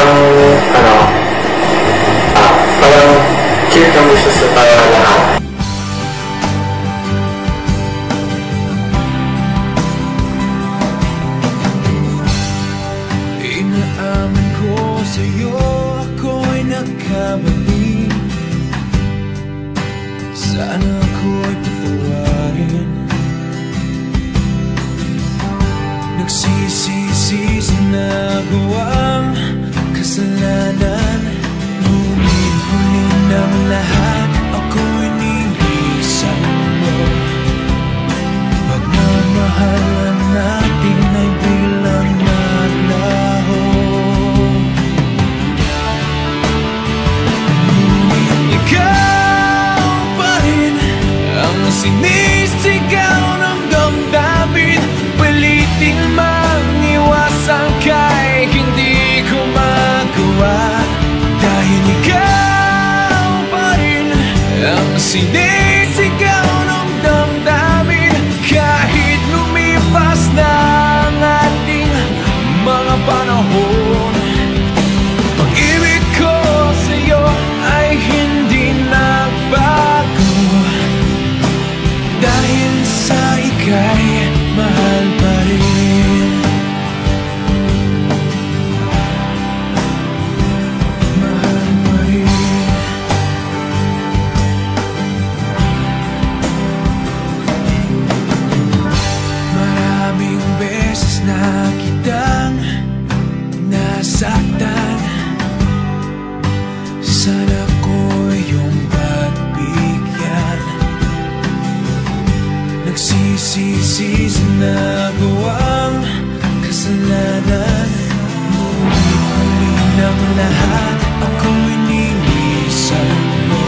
parang, ano, parang cute na gusto sa parang lahat. Inaamin ko sa'yo, ako'y nagkamali. Sana ako'y patawarin. Nagsisisi sa nagawang kasalanan. Ngunit huli ng lahat, ako'y nilisan mo. Pagmamahalan natin ay biglang naglaho. Ngunit ikaw pa rin ang sinisigaw ng damdamin. Pilitin mang iwasan kay hindi ko magawa. Dahil ikaw pa rin ang sinisigaw ng damdamin. Kahit lumipas na ang ating mga panahon, pag-ibig ko sa'yo ay hindi nagbago. Dahil sa ika'y mahal pa rin. Mahal pa rin. Maraming beses na kitang nasaktan. Sana ko yung pagbigyan. Nagsisisi sa nagawang kasalanan. Ngunit huli ng lahat, ako'y nilisan mo.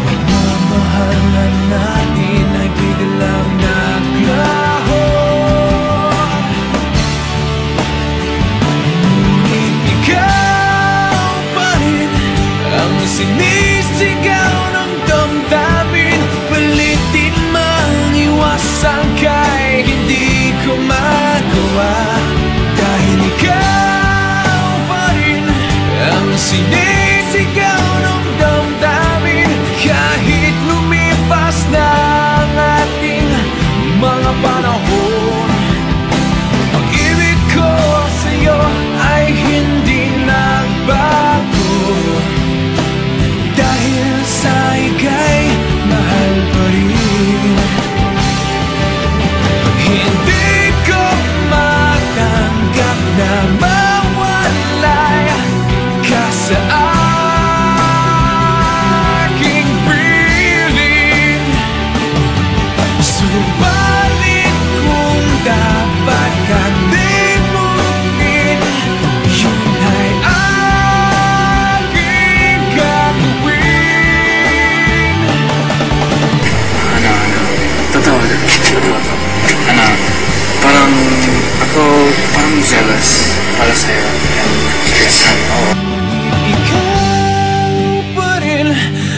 Pagmamahalan natin ay biglang naglaho. Ngunit ikaw pa rin ang sinisigaw ng damdamin. Pilitin mang iwasan kay hindi ko magawa. Dahil ikaw pa rin ang sinisigaw ng damdamin. Kahit lumipas na ang ating mga panahon, pag-ibig ko sa'yo ay hindi nagbago. Dahil sa ika'y mahal pa rin. Hindi ko matanggap na mawalay ka sa aking piling. Subalit kung dapat kang limutin, yun ay aking gagawin. Totoo. Parang ako, parang jealous para sa'yo. Oo. Ikaw pa rin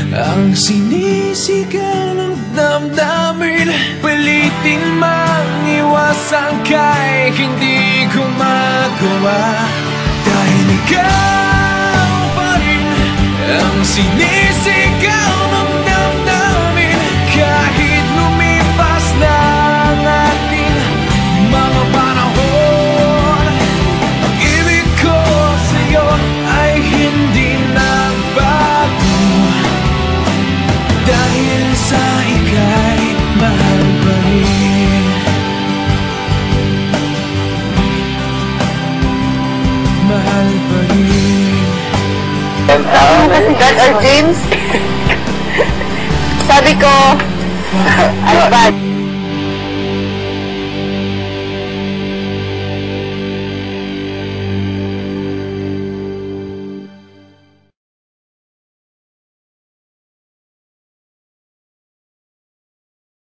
ang sinisigaw ng damdamin. Pilitin mang iwasan kay hindi ko magawa. Dahil ikaw pa rin ang sinisigaw ng damdamin. Kahit lumipas na ang ating mga panahon, pag-ibig ko sa'yo ay hindi nagbago. Dahil sa ika'y mahal pa rin. Mahal pa rin. Kasi God or James? Sabi ko, ay bad.